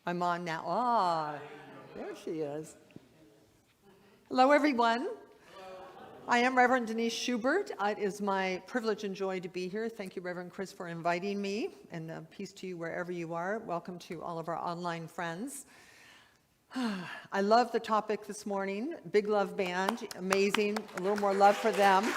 I'm on now. Ah, there she is. Hello, everyone. I am Reverend Denise Schubert. It is my privilege and joy to be here. Thank you, Reverend Chris, for inviting me, and peace to you wherever you are. Welcome to all of our online friends. I love the topic this morning. Big Love Band, amazing. A little more love for them.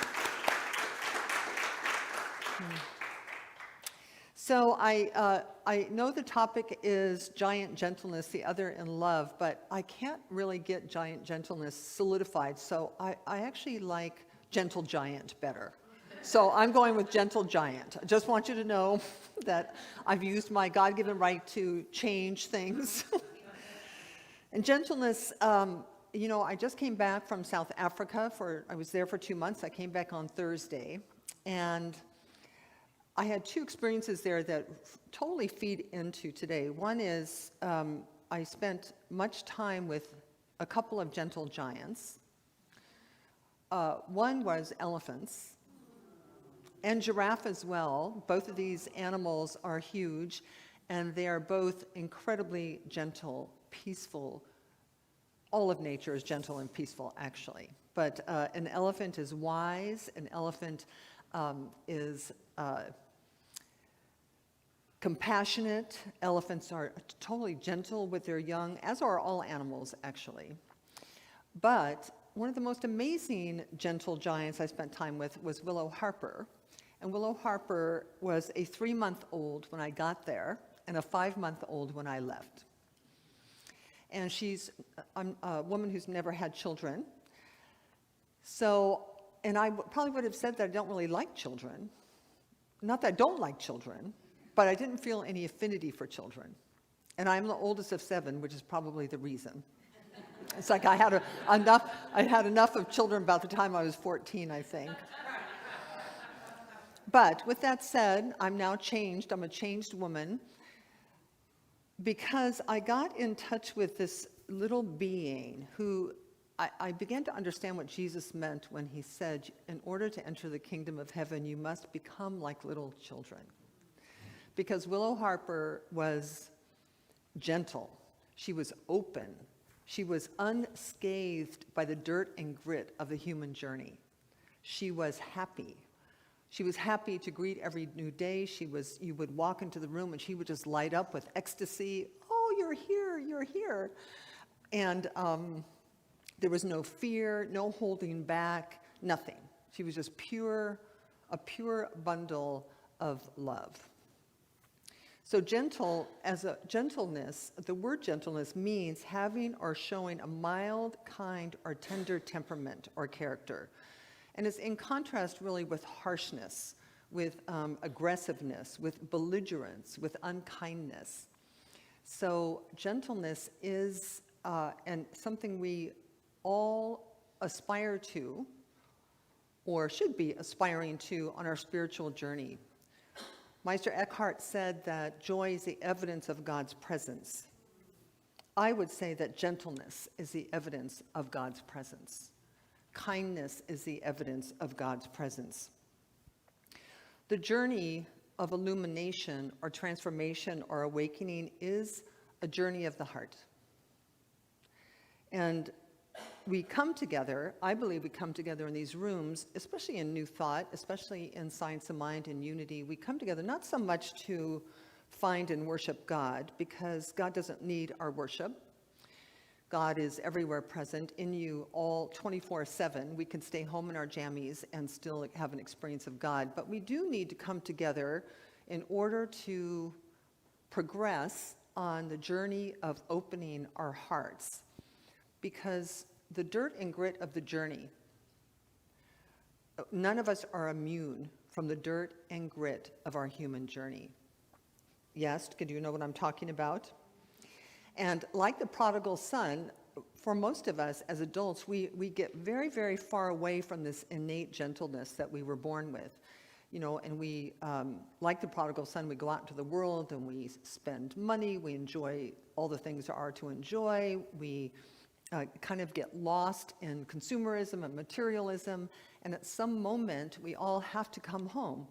So I know the topic is giant gentleness, the other in love, but I can't really get giant gentleness solidified. So I actually like gentle giant better. So I'm going with gentle giant. I just want you to know that I've used my God-given right to change things. And gentleness, I just came back from South Africa. I was there for 2 months. I came back on Thursday. And I had two experiences there that totally feed into today. One is I spent much time with a couple of gentle giants. One was elephants and giraffe as well. Both of these animals are huge, and they are both incredibly gentle, peaceful. All of nature is gentle and peaceful, actually. But an elephant is wise. An elephant is compassionate. Elephants are totally gentle with their young, as are all animals, actually. But one of the most amazing gentle giants I spent time with was Willow Harper. And Willow Harper was a 3-month-old when I got there and a 5-month-old when I left. And she's a woman who's never had children. So, and I probably would have said that I don't really like children. Not that I don't like children, but I didn't feel any affinity for children. And I'm the oldest of 7, which is probably the reason. It's like I had enough of children about the time I was 14, I think. But with that said, I'm now changed. I'm a changed woman because I got in touch with this little being who I began to understand what Jesus meant when he said, in order to enter the kingdom of heaven, you must become like little children. Because Willow Harper was gentle. She was open. She was unscathed by the dirt and grit of the human journey. She was happy. She was happy to greet every new day. You would walk into the room and she would just light up with ecstasy. Oh, you're here, you're here. And there was no fear, no holding back, nothing. She was just a pure bundle of love. So gentleness, the word gentleness means having or showing a mild, kind, or tender temperament or character. And it's in contrast really with harshness, with aggressiveness, with belligerence, with unkindness. So gentleness is and something we all aspire to, or should be aspiring to on our spiritual journey. Meister Eckhart said that joy is the evidence of God's presence. I would say that gentleness is the evidence of God's presence. Kindness is the evidence of God's presence. The journey of illumination or transformation or awakening is a journey of the heart. And we come together, I believe we come together in these rooms, especially in New Thought, especially in Science of Mind and Unity. We come together not so much to find and worship God, because God doesn't need our worship. God is everywhere present in you all 24/7. We can stay home in our jammies and still have an experience of God. But we do need to come together in order to progress on the journey of opening our hearts. Because the dirt and grit of the journey, none of us are immune from the dirt and grit of our human journey. Yes, do you know what I'm talking about? And like the prodigal son, for most of us as adults, we get very, very far away from this innate gentleness that we were born with. And we, like the prodigal son, we go out into the world and we spend money, we enjoy all the things there are to enjoy, we kind of get lost in consumerism and materialism, and at some moment we all have to come home.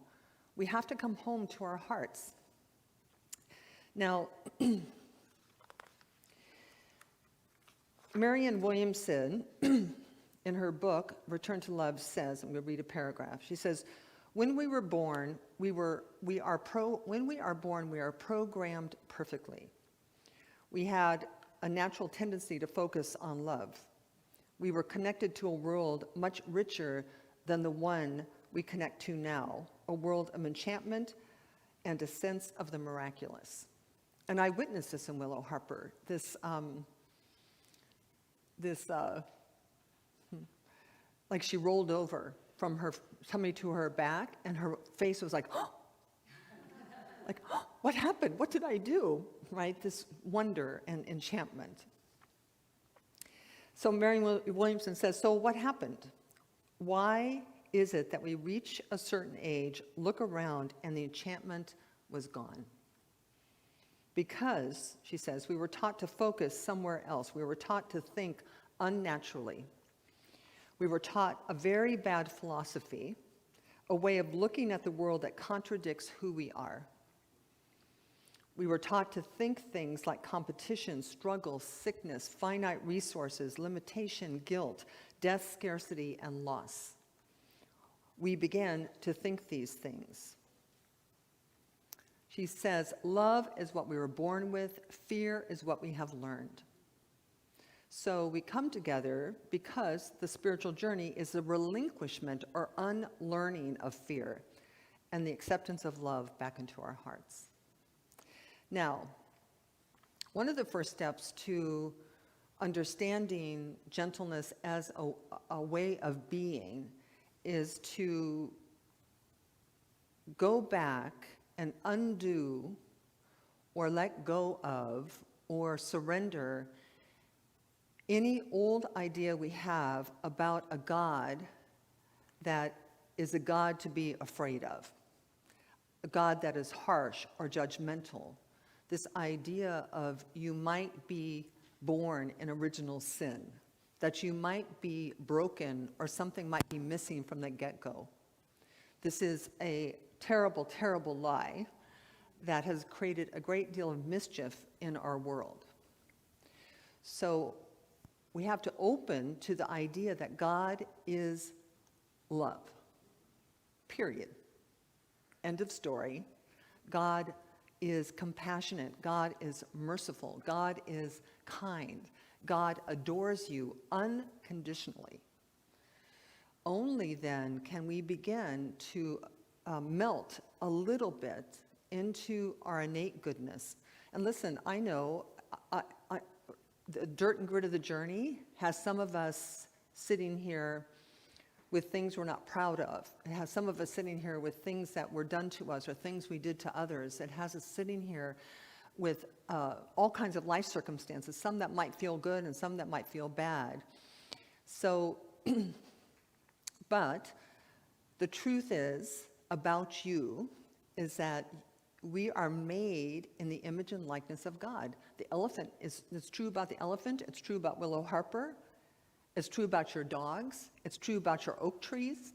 We have to come home to our hearts. Now, Marianne Williamson, in her book, Return to Love, says, I'm going to read a paragraph. She says, when we are born, we are programmed perfectly. We had a natural tendency to focus on love. We were connected to a world much richer than the one we connect to now, a world of enchantment and a sense of the miraculous. And I witnessed this in Willow Harper, like she rolled over from her, somebody to her back, and her face was like, oh! Like, oh, what happened? What did I do? Right? This wonder and enchantment. So Marianne Williamson says, so what happened? Why is it that we reach a certain age, look around, and the enchantment was gone? Because, she says, we were taught to focus somewhere else. We were taught to think unnaturally. We were taught a very bad philosophy, a way of looking at the world that contradicts who we are. We were taught to think things like competition, struggle, sickness, finite resources, limitation, guilt, death, scarcity, and loss. We began to think these things. She says, love is what we were born with, fear is what we have learned. So we come together because the spiritual journey is the relinquishment or unlearning of fear and the acceptance of love back into our hearts. Now, one of the first steps to understanding gentleness as a way of being is to go back and undo or let go of or surrender any old idea we have about a God that is a God to be afraid of, a God that is harsh or judgmental. This idea of you might be born in original sin, that you might be broken or something might be missing from the get-go. This is a terrible, terrible lie that has created a great deal of mischief in our world. So we have to open to the idea that God is love, period. End of story. God is compassionate. God is merciful. God is kind. God adores you unconditionally. Only then can we begin to melt a little bit into our innate goodness. And listen, I know the dirt and grit of the journey has some of us sitting here with things we're not proud of. It has some of us sitting here with things that were done to us or things we did to others. It has us sitting here with all kinds of life circumstances, some that might feel good and some that might feel bad. So, but the truth is about you is that we are made in the image and likeness of God. The elephant it's true about the elephant, it's true about Willow Harper, it's true about your dogs, it's true about your oak trees,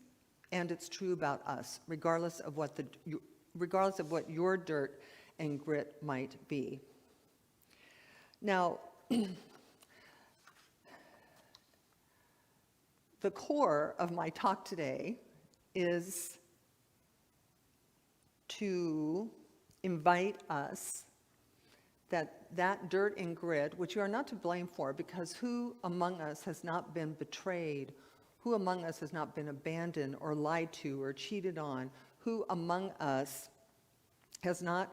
and it's true about us, regardless of what your dirt and grit might be. Now, the core of my talk today is to invite us that dirt and grit, which you are not to blame for, because who among us has not been betrayed? Who among us has not been abandoned or lied to or cheated on? Who among us has not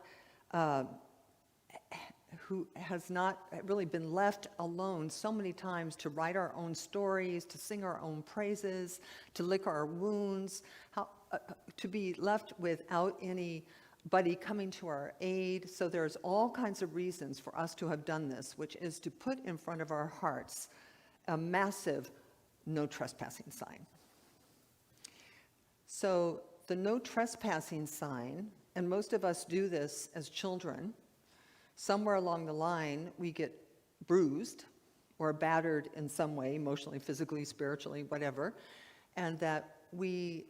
really been left alone so many times to write our own stories, to sing our own praises, to lick our wounds, to be left without anybody coming to our aid? So there's all kinds of reasons for us to have done this, which is to put in front of our hearts a massive no trespassing sign. So the no trespassing sign, and most of us do this as children, somewhere along the line we get bruised or battered in some way, emotionally, physically, spiritually, whatever, and that we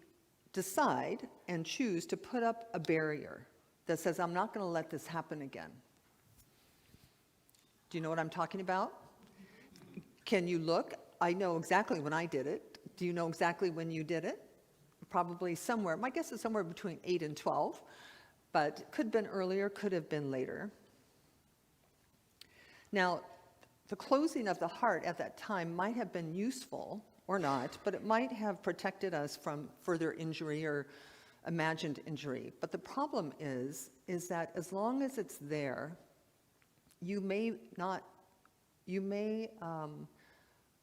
decide and choose to put up a barrier that says, I'm not going to let this happen again. Do you know what I'm talking about? Can you look? I know exactly when I did it. Do you know exactly when you did it? Probably somewhere. My guess is somewhere between 8 and 12, but could have been earlier, could have been later. Now, the closing of the heart at that time might have been useful or not, but it might have protected us from further injury or imagined injury. But the problem is that as long as it's there, you may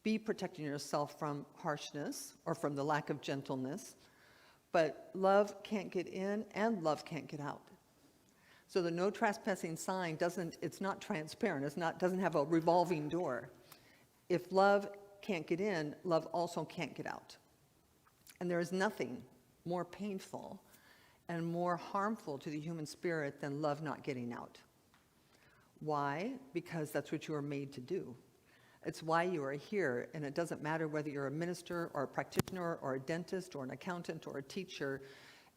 be protecting yourself from harshness or from the lack of gentleness, but love can't get in and love can't get out. So the no trespassing sign it's not transparent, doesn't have a revolving door. If love can't get in, love also can't get out. And there is nothing more painful and more harmful to the human spirit than love not getting out. Why? Because that's what you are made to do. It's why you are here, and it doesn't matter whether you're a minister or a practitioner or a dentist or an accountant or a teacher.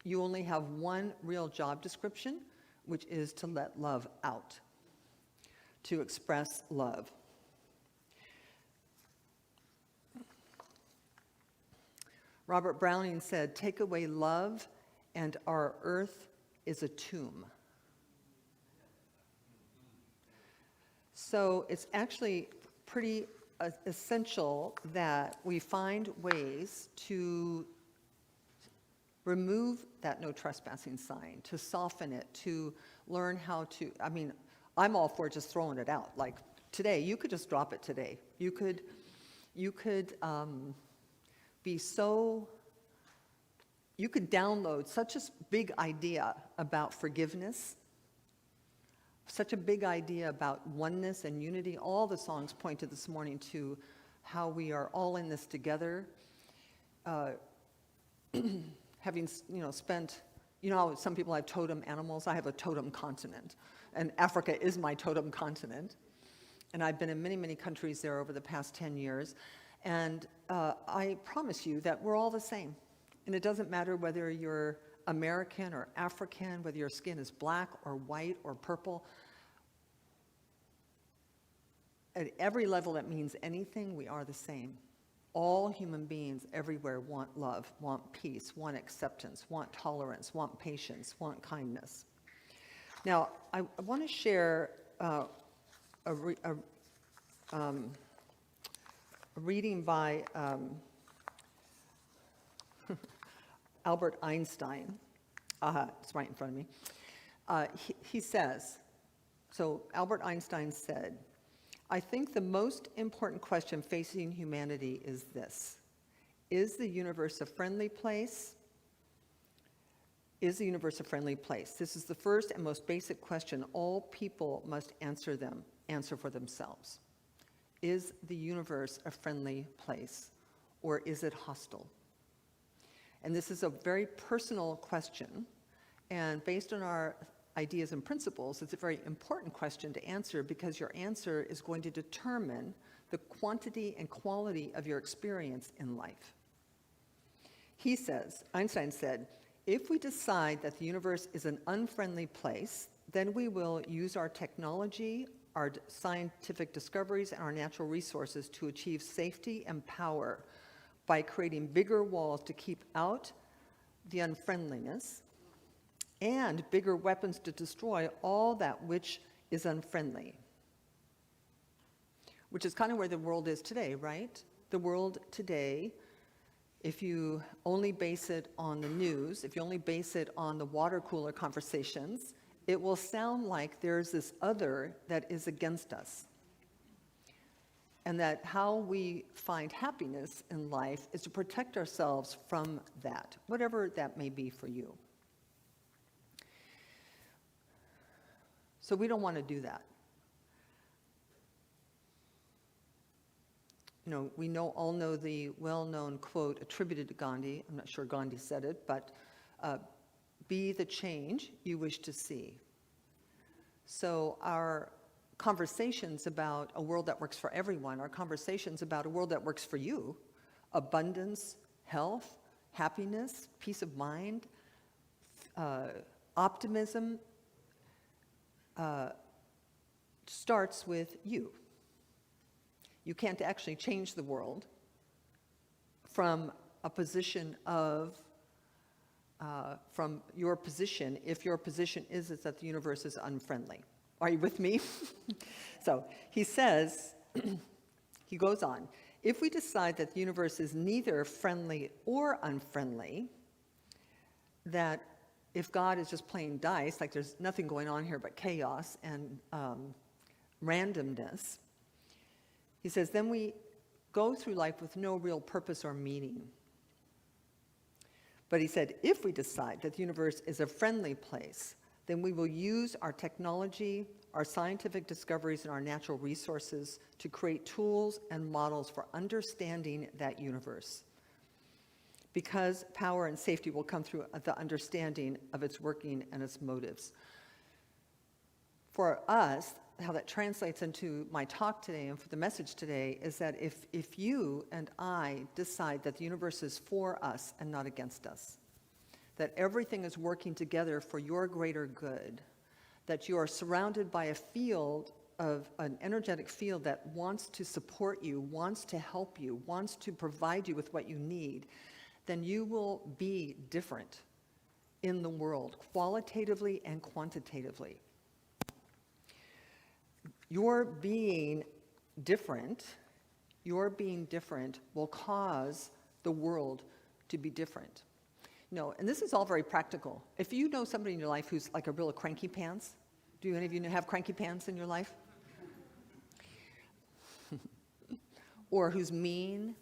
You only have one real job description, which is to let love out, to express love. Robert Browning said, "Take away love, and our earth is a tomb." So it's actually pretty essential that we find ways to remove that no trespassing sign, to soften it, to learn how to, I'm all for just throwing it out. Like today, you could just drop it today. You could you could download such a big idea about forgiveness, such a big idea about oneness and unity. All the songs pointed this morning to how we are all in this together. Having spent, how some people have totem animals, I have a totem continent, and Africa is my totem continent. And I've been in many, many countries there over the past 10 years. And I promise you that we're all the same. And it doesn't matter whether you're American or African, whether your skin is black or white or purple. At every level that means anything, we are the same. All human beings everywhere want love, want peace, want acceptance, want tolerance, want patience, want kindness. Now, I want to share a reading by Albert Einstein. It's right in front of me. He says, so Albert Einstein said, "I think the most important question facing humanity is this: is the universe a friendly place? Is the universe a friendly place? This is the first and most basic question all people must answer for themselves. Is the universe a friendly place, or is it hostile?" And this is a very personal question, and based on our ideas and principles, it's a very important question to answer, because your answer is going to determine the quantity and quality of your experience in life. He says, Einstein said, "If we decide that the universe is an unfriendly place, then we will use our technology, our scientific discoveries, and our natural resources to achieve safety and power by creating bigger walls to keep out the unfriendliness, and bigger weapons to destroy all that which is unfriendly." Which is kind of where the world is today, right? The world today, if you only base it on the news, if you only base it on the water cooler conversations, it will sound like there's this other that is against us. And that how we find happiness in life is to protect ourselves from that, whatever that may be for you. So we don't want to do that. We all know the well-known quote attributed to Gandhi. I'm not sure Gandhi said it, but be the change you wish to see. So our conversations about a world that works for everyone, our conversations about a world that works for you, abundance, health, happiness, peace of mind, optimism, starts with you. You can't actually change the world from a position of, from your position, if your position is that the universe is unfriendly. Are you with me? So he says, he goes on, if we decide that the universe is neither friendly or unfriendly, that if God is just playing dice, like there's nothing going on here but chaos and randomness, he says, then we go through life with no real purpose or meaning. But he said, if we decide that the universe is a friendly place, then we will use our technology, our scientific discoveries, and our natural resources to create tools and models for understanding that universe. Because power and safety will come through the understanding of its working and its motives. For us, how that translates into my talk today and for the message today is that if you and I decide that the universe is for us and not against us, that everything is working together for your greater good, that you are surrounded by a field of an energetic field that wants to support you, wants to help you, wants to provide you with what you need, then you will be different in the world, qualitatively and quantitatively. Your being different will cause the world to be different. No, and this is all very practical. If you know somebody in your life who's like a real cranky pants, do any of you have cranky pants in your life? Or who's mean,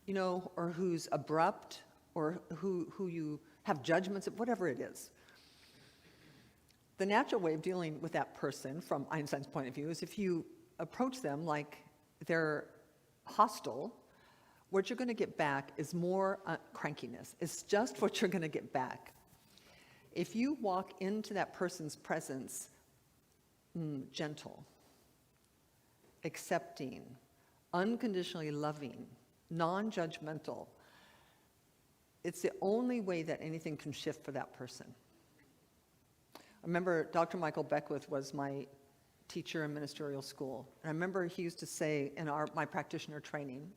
or who's abrupt, or who you have judgments of, whatever it is. The natural way of dealing with that person, from Einstein's point of view, is if you approach them like they're hostile, what you're going to get back is more crankiness. It's just what you're going to get back. If you walk into that person's presence gentle, accepting, unconditionally loving, non-judgmental, it's the only way that anything can shift for that person. I remember Dr. Michael Beckwith was my teacher in ministerial school. And I remember he used to say in my practitioner training,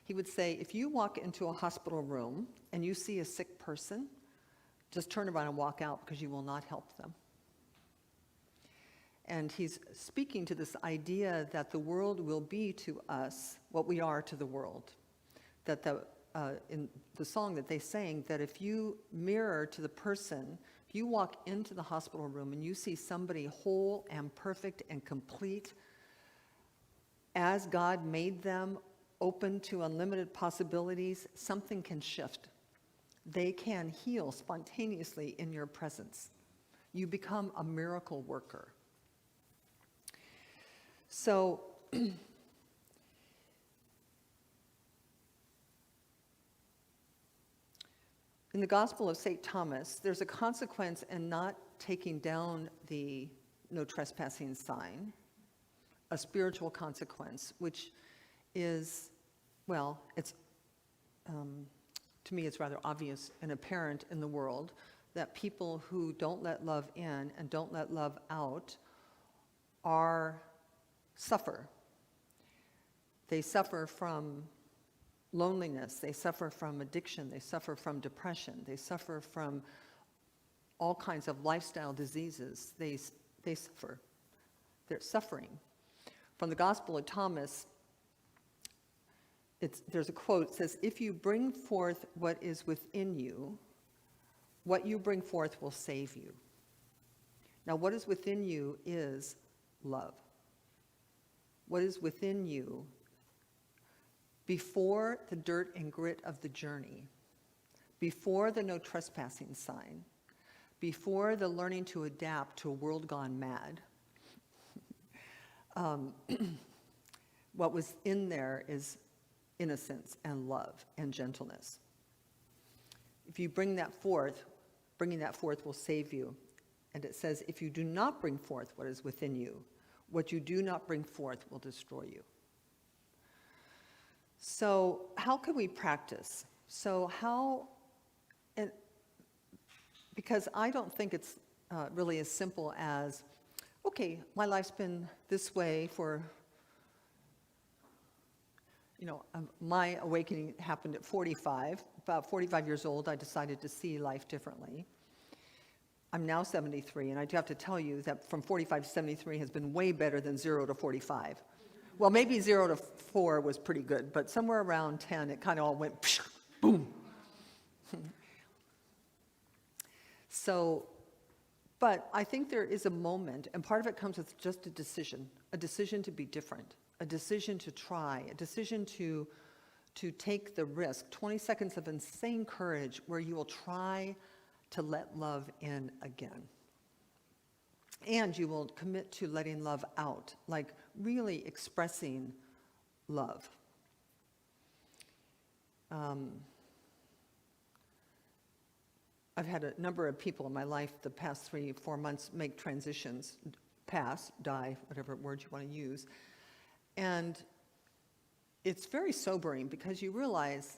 he would say, if you walk into a hospital room and you see a sick person, just turn around and walk out because you will not help them. And he's speaking to this idea that the world will be to us what we are to the world. That in the song that they sang, that if you mirror to the person, if you walk into the hospital room and you see somebody whole and perfect and complete, as God made them, open to unlimited possibilities, something can shift. They can heal spontaneously in your presence. You become a miracle worker. So, in the Gospel of St. Thomas, there's a consequence in not taking down the no trespassing sign, a spiritual consequence, which is, well, it's, to me, it's rather obvious and apparent in the world that people who don't let love in and don't let love out suffer. They suffer from loneliness, they suffer from addiction, they suffer from depression, they suffer from all kinds of lifestyle diseases. They suffer. They're suffering. From the Gospel of Thomas, there's a quote that says, if you bring forth what is within you, what you bring forth will save you. Now, what is within you is love. What is within you before the dirt and grit of the journey, before the no trespassing sign, before the learning to adapt to a world gone mad, what was in there is innocence and love and gentleness. If you bring that forth, bringing that forth will save you. And it says, if you do not bring forth what is within you, what you do not bring forth will destroy you. So how can we practice? Because I don't think it's really as simple as, okay, my life's been this way for my awakening happened at 45. About 45 years old, I decided to see life differently. I'm now 73, and I do have to tell you that from 45 to 73 has been way better than 0 to 45. Well, maybe 0 to 4 was pretty good, but somewhere around 10, it kind of all went psh, boom. So, but I think there is a moment, and part of it comes with just a decision to be different, a decision to try, a decision to take the risk, 20 seconds of insane courage where you will try to let love in again. And you will commit to letting love out, like really expressing love. I've had a number of people in my life the past 3-4 months make transitions, pass, die, whatever word you want to use. And it's very sobering because you realize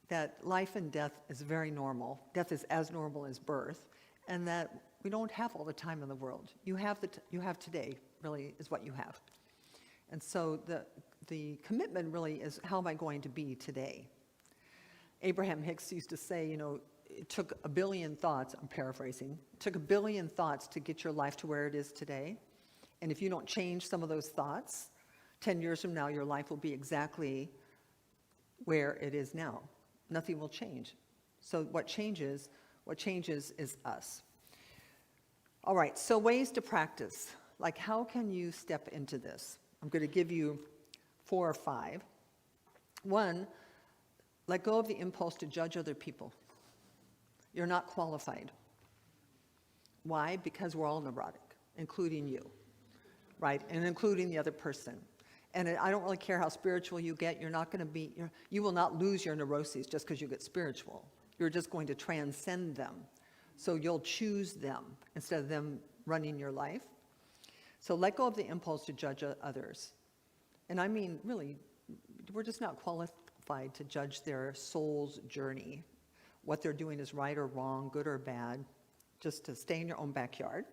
that life and death is very normal. Death is as normal as birth, and that we don't have all the time in the world. You have today, really, is what you have. And so the commitment really is, how am I going to be today? Abraham Hicks used to say, it took 1 billion thoughts, I'm paraphrasing, it took 1 billion thoughts to get your life to where it is today. And if you don't change some of those thoughts, 10 years from now, your life will be exactly where it is now. Nothing will change. So what changes is us. All right, so ways to practice. Like, how can you step into this? I'm going to give you 4 or 5. 1, let go of the impulse to judge other people. You're not qualified. Why? Because we're all neurotic, including you, right? And including the other person. And I don't really care how spiritual you get, you will not lose your neuroses just because you get spiritual. You're just going to transcend them. So you'll choose them instead of them running your life. So let go of the impulse to judge others. And I mean, really, we're just not qualified to judge their soul's journey. What they're doing is right or wrong, good or bad, just to stay in your own backyard.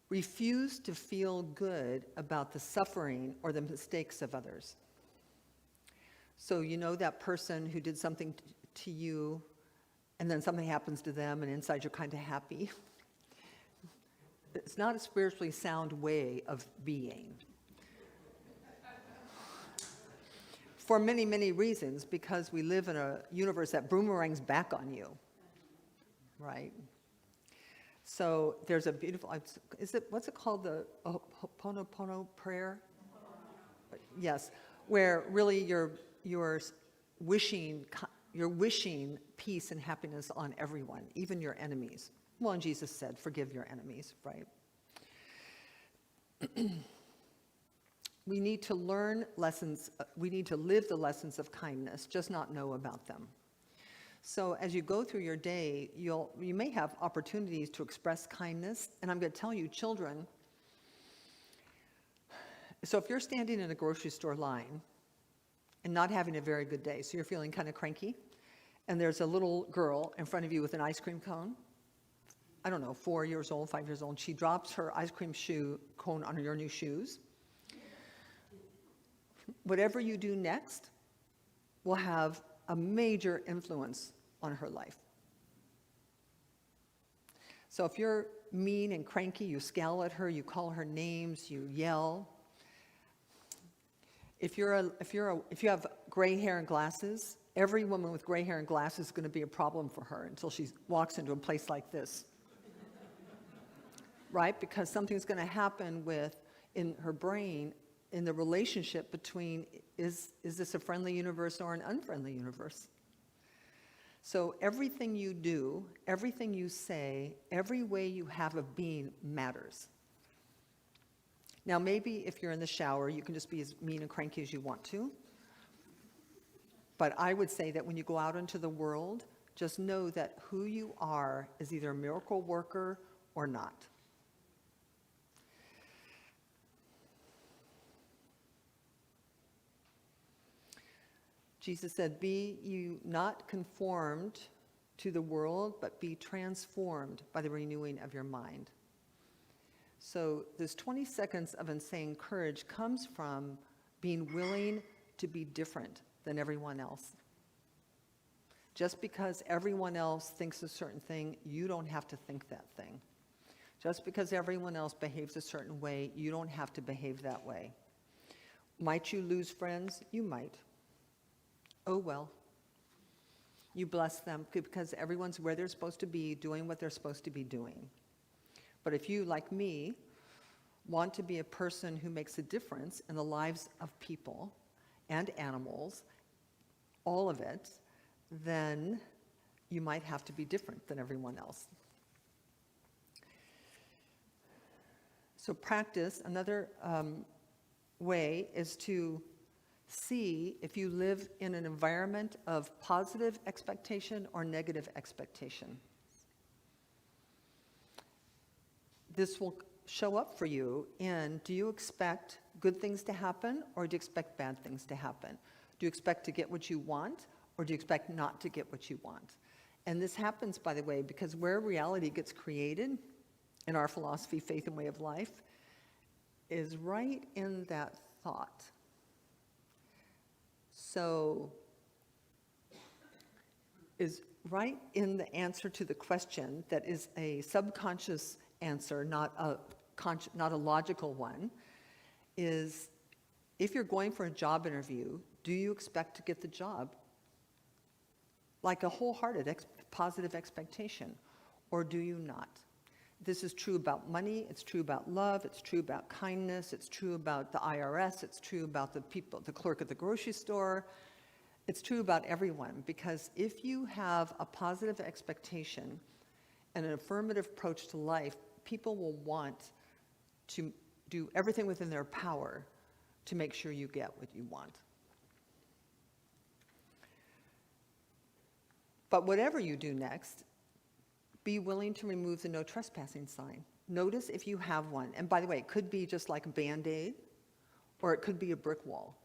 Refuse to feel good about the suffering or the mistakes of others. So that person who did something to you, and then something happens to them, and inside you're kind of happy. It's not a spiritually sound way of being. For many, many reasons, because we live in a universe that boomerangs back on you, right? So there's a beautiful, what's it called, the Ho'oponopono prayer? Yes, where really you're wishing peace and happiness on everyone, even your enemies. Well, and Jesus said, forgive your enemies, right? We need to learn lessons, we need to live the lessons of kindness, just not know about them. So as you go through your day, you may have opportunities to express kindness, and I'm going to tell you, children, so if you're standing in a grocery store line and not having a very good day, so you're feeling kind of cranky, and there's a little girl in front of you with an ice cream cone, I don't know, 4 years old, 5 years old, and she drops her ice cream cone on your new shoes. Whatever you do next will have a major influence on her life. So if you're mean and cranky, you scowl at her, you call her names, you yell. If you have gray hair and glasses, every woman with gray hair and glasses is going to be a problem for her until she walks into a place like this. Right? Because something's going to happen in her brain, in the relationship between, is this a friendly universe or an unfriendly universe? So everything you do, everything you say, every way you have of being matters. Now maybe if you're in the shower, you can just be as mean and cranky as you want to. But I would say that when you go out into the world, just know that who you are is either a miracle worker or not. Jesus said, be you not conformed to the world, but be transformed by the renewing of your mind. So this 20 seconds of insane courage comes from being willing to be different than everyone else. Just because everyone else thinks a certain thing, you don't have to think that thing. Just because everyone else behaves a certain way, you don't have to behave that way. Might you lose friends? You might. Oh well. You bless them because everyone's where they're supposed to be, doing what they're supposed to be doing. But if you, like me, want to be a person who makes a difference in the lives of people and animals, all of it, then you might have to be different than everyone else. So practice, another way is to see if you live in an environment of positive expectation or negative expectation. This will show up for you in, do you expect good things to happen or do you expect bad things to happen? Do you expect to get what you want or do you expect not to get what you want? And this happens, by the way, because where reality gets created in our philosophy, faith, and way of life is right in that thought. So, is right in the answer to the question that is a subconscious answer, not a logical one, is if you're going for a job interview, do you expect to get the job? Like a wholehearted positive expectation, or do you not? This is true about money, it's true about love, it's true about kindness, it's true about the IRS, it's true about the people, the clerk at the grocery store. It's true about everyone, because if you have a positive expectation and an affirmative approach to life, people will want to do everything within their power to make sure you get what you want. But whatever you do next, be willing to remove the no trespassing sign. Notice if you have one. And by the way, it could be just like a Band-Aid, or it could be a brick wall.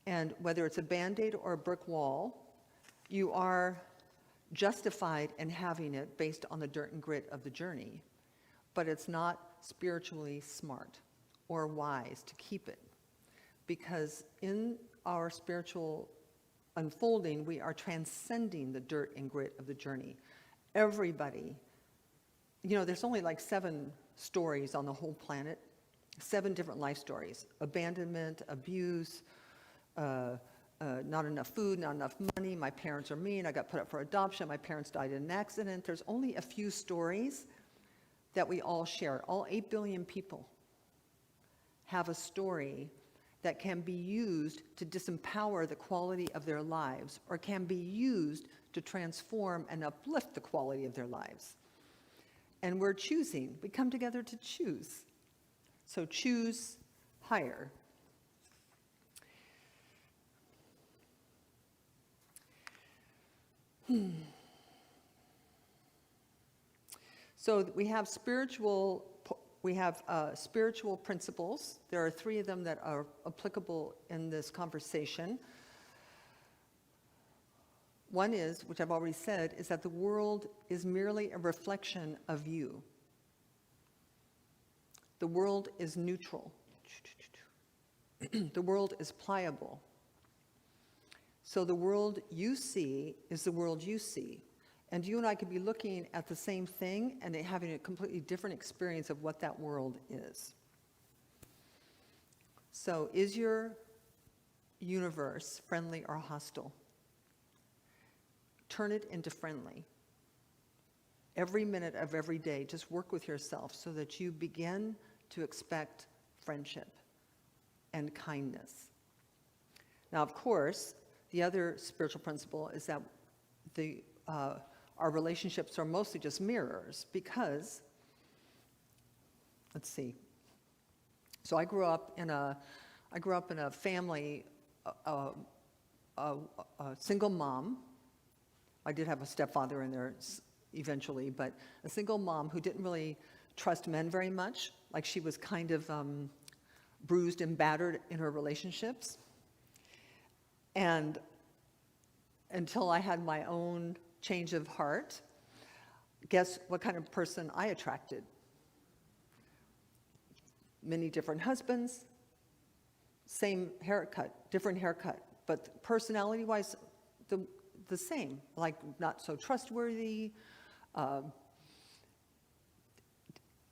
And whether it's a Band-Aid or a brick wall, you are justified in having it based on the dirt and grit of the journey. But it's not spiritually smart or wise to keep it. Because in our spiritual unfolding, we are transcending the dirt and grit of the journey. Everybody, there's only like 7 stories on the whole planet, 7 different life stories: abandonment, abuse, not enough food, not enough money, my parents are mean, I got put up for adoption, my parents died in an accident. There's only a few stories that we all share. All 8 billion people have a story that can be used to disempower the quality of their lives, or can be used to transform and uplift the quality of their lives. And we're choosing. We come together to choose. So choose higher. So we have spiritual principles. There are 3 of them that are applicable in this conversation. One is, which I've already said, is that the world is merely a reflection of you. The world is neutral. The world is pliable. So the world you see is the world you see. And you and I could be looking at the same thing and having a completely different experience of what that world is. So is your universe friendly or hostile? Turn it into friendly. Every minute of every day, just work with yourself so that you begin to expect friendship and kindness. Now, of course, the other spiritual principle is that our relationships are mostly just mirrors, because, let's see. So I grew up in a family, a single mom. I did have a stepfather in there eventually, but a single mom who didn't really trust men very much. Like, she was kind of bruised and battered in her relationships. And until I had my own change of heart, guess what kind of person I attracted? Many different husbands, same haircut, different haircut, but personality-wise, the same, like not so trustworthy.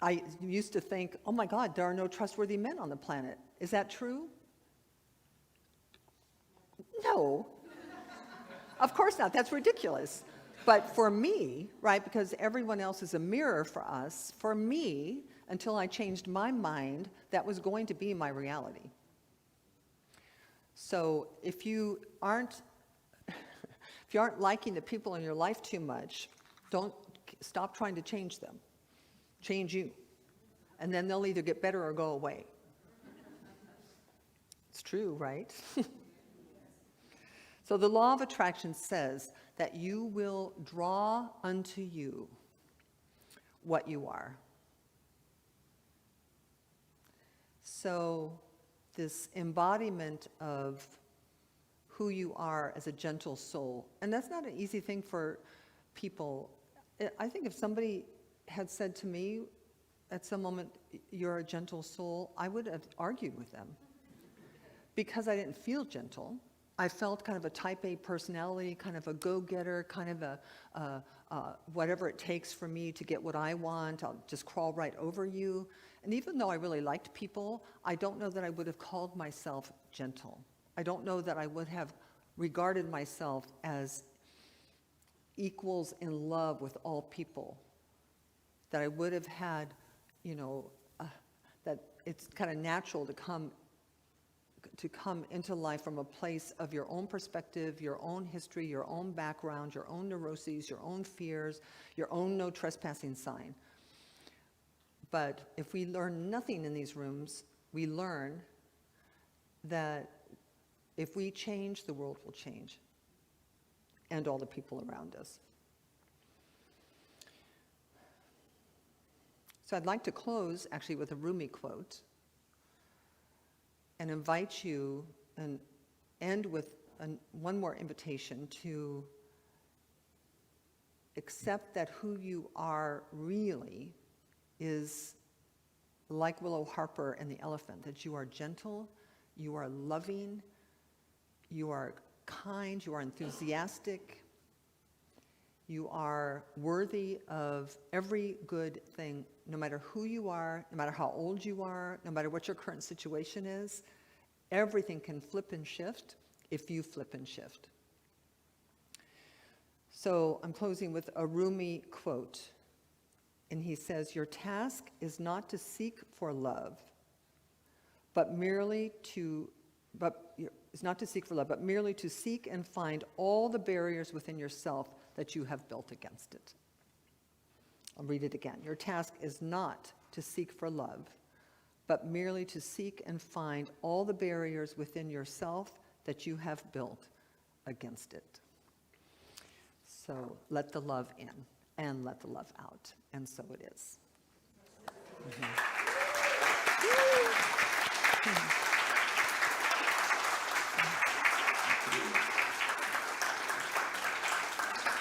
I used to think, oh my God, there are no trustworthy men on the planet. Is that true? No. Of course not, that's ridiculous. But for me, right, because everyone else is a mirror for us, for me, until I changed my mind, that was going to be my reality. So if you aren't liking the people in your life too much, don't stop trying to change them. Change you. And then they'll either get better or go away. It's true, right? So the law of attraction says that you will draw unto you what you are. So this embodiment of who you are as a gentle soul, and that's not an easy thing for people. I think if somebody had said to me at some moment, you're a gentle soul, I would have argued with them because I didn't feel gentle. I felt kind of a type A personality, kind of a go-getter, kind of a whatever it takes for me to get what I want, I'll just crawl right over you. And even though I really liked people, I don't know that I would have called myself gentle. I don't know that I would have regarded myself as equals in love with all people, that I would have had, that it's kind of natural to come into life from a place of your own perspective, your own history, your own background, your own neuroses, your own fears, your own no trespassing sign. But if we learn nothing in these rooms, we learn that if we change, the world will change, and all the people around us. So I'd like to close actually with a Rumi quote and invite you and end with one more invitation to accept that who you are really is like Willow Harper and the elephant, that you are gentle, you are loving, you are kind, you are enthusiastic, you are worthy of every good thing, no matter who you are, no matter how old you are, no matter what your current situation is. Everything can flip and shift if you flip and shift. So I'm closing with a Rumi quote. And he says, your task is not to seek for love, but merely to seek and find all the barriers within yourself that you have built against it. I'll read it again. Your task is not to seek for love, but merely to seek and find all the barriers within yourself that you have built against it. So let the love in and let the love out, and so it is.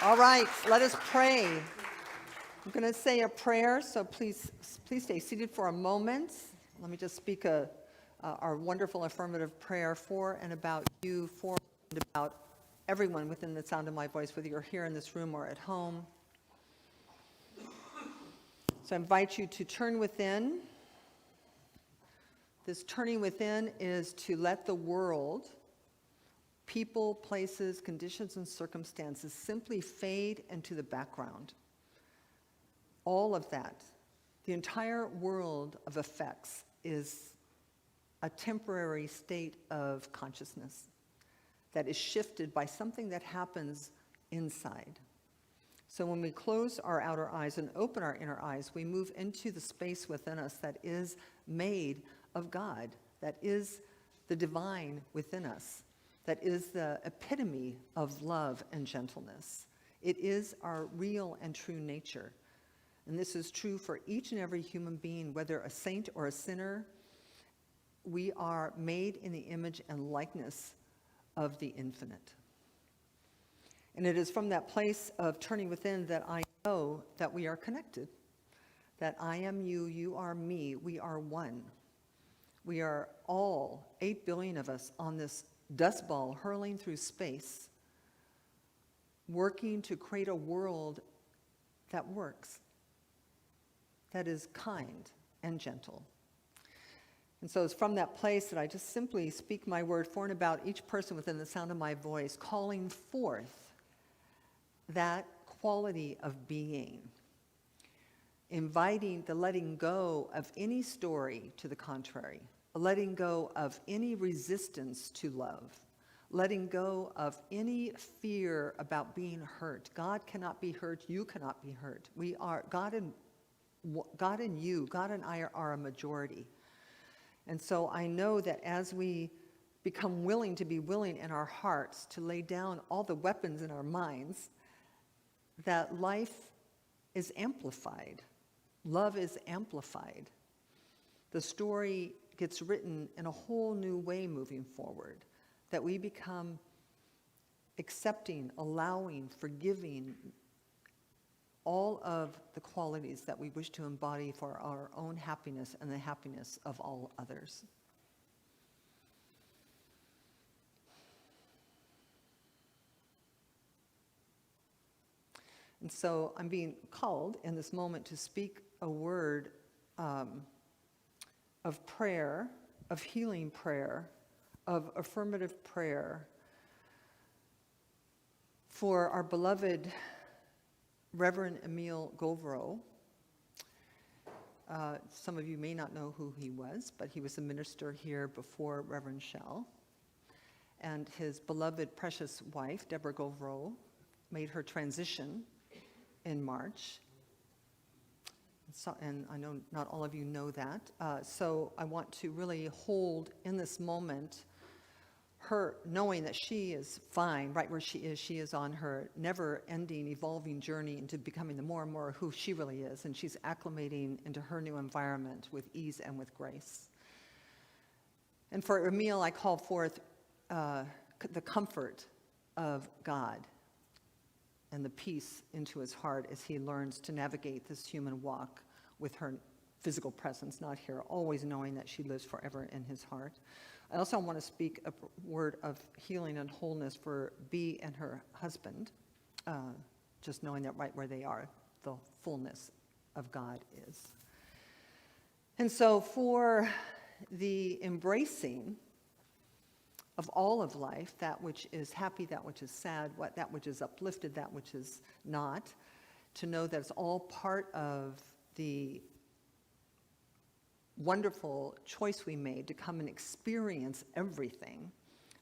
All right, let us pray. I'm going to say a prayer, so please stay seated for a moment. Let me just speak our wonderful affirmative prayer for and about you, for and about everyone within the sound of my voice, whether you're here in this room or at home. So I invite you to turn within. This turning within is to let the world, people, places, conditions, and circumstances simply fade into the background. All of that, the entire world of effects is a temporary state of consciousness that is shifted by something that happens inside. So when we close our outer eyes and open our inner eyes, we move into the space within us that is made of God, that is the divine within us, that is the epitome of love and gentleness. It is our real and true nature. And this is true for each and every human being, whether a saint or a sinner. We are made in the image and likeness of the infinite. And it is from that place of turning within that I know that we are connected, that I am you, you are me, we are one. We are all, 8 billion of us, on this dust ball hurling through space, working to create a world that works, that is kind and gentle. And so it's from that place that I just simply speak my word for and about each person within the sound of my voice, calling forth that quality of being, inviting the letting go of any story to the contrary, letting go of any resistance to love, letting go of any fear about being hurt. God cannot be hurt. You cannot be hurt. We are, God and you, God and I are a majority. And so I know that as we become willing to be willing in our hearts to lay down all the weapons in our minds, that life is amplified. Love is amplified. The story gets written in a whole new way moving forward, that we become accepting, allowing, forgiving, all of the qualities that we wish to embody for our own happiness and the happiness of all others. And so I'm being called in this moment to speak a word of prayer, of healing prayer, of affirmative prayer for our beloved Reverend Emile Govreau. Some of you may not know who he was, but he was a minister here before Reverend Shell. And his beloved, precious wife, Deborah Govreau, made her transition in March. So, and I know not all of you know that. So I want to really hold in this moment her knowing that she is fine right where she is on her never-ending, evolving journey into becoming the more and more who she really is, and she's acclimating into her new environment with ease and with grace. And for Emile, I call forth the comfort of God and the peace into his heart as he learns to navigate this human walk with her physical presence, not here, always knowing that she lives forever in his heart. I also want to speak a word of healing and wholeness for Bea and her husband, just knowing that right where they are, the fullness of God is. And so for the embracing of all of life, that which is happy, that which is sad, that which is uplifted, that which is not, to know that it's all part of the wonderful choice we made to come and experience everything.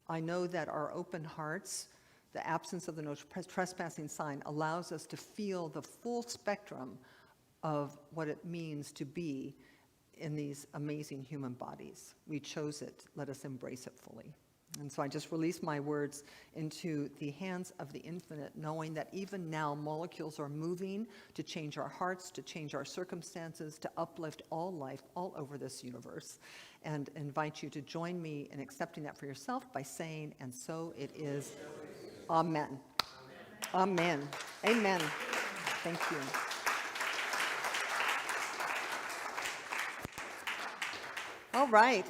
I know that our open hearts, the absence of the no trespassing sign, allows us to feel the full spectrum of what it means to be in these amazing human bodies. We chose it. Let us embrace it fully. And so I just release my words into the hands of the infinite, knowing that even now molecules are moving to change our hearts, to change our circumstances, to uplift all life all over this universe. And invite you to join me in accepting that for yourself by saying, and so it is. Amen. Amen. Amen. Thank you. All right.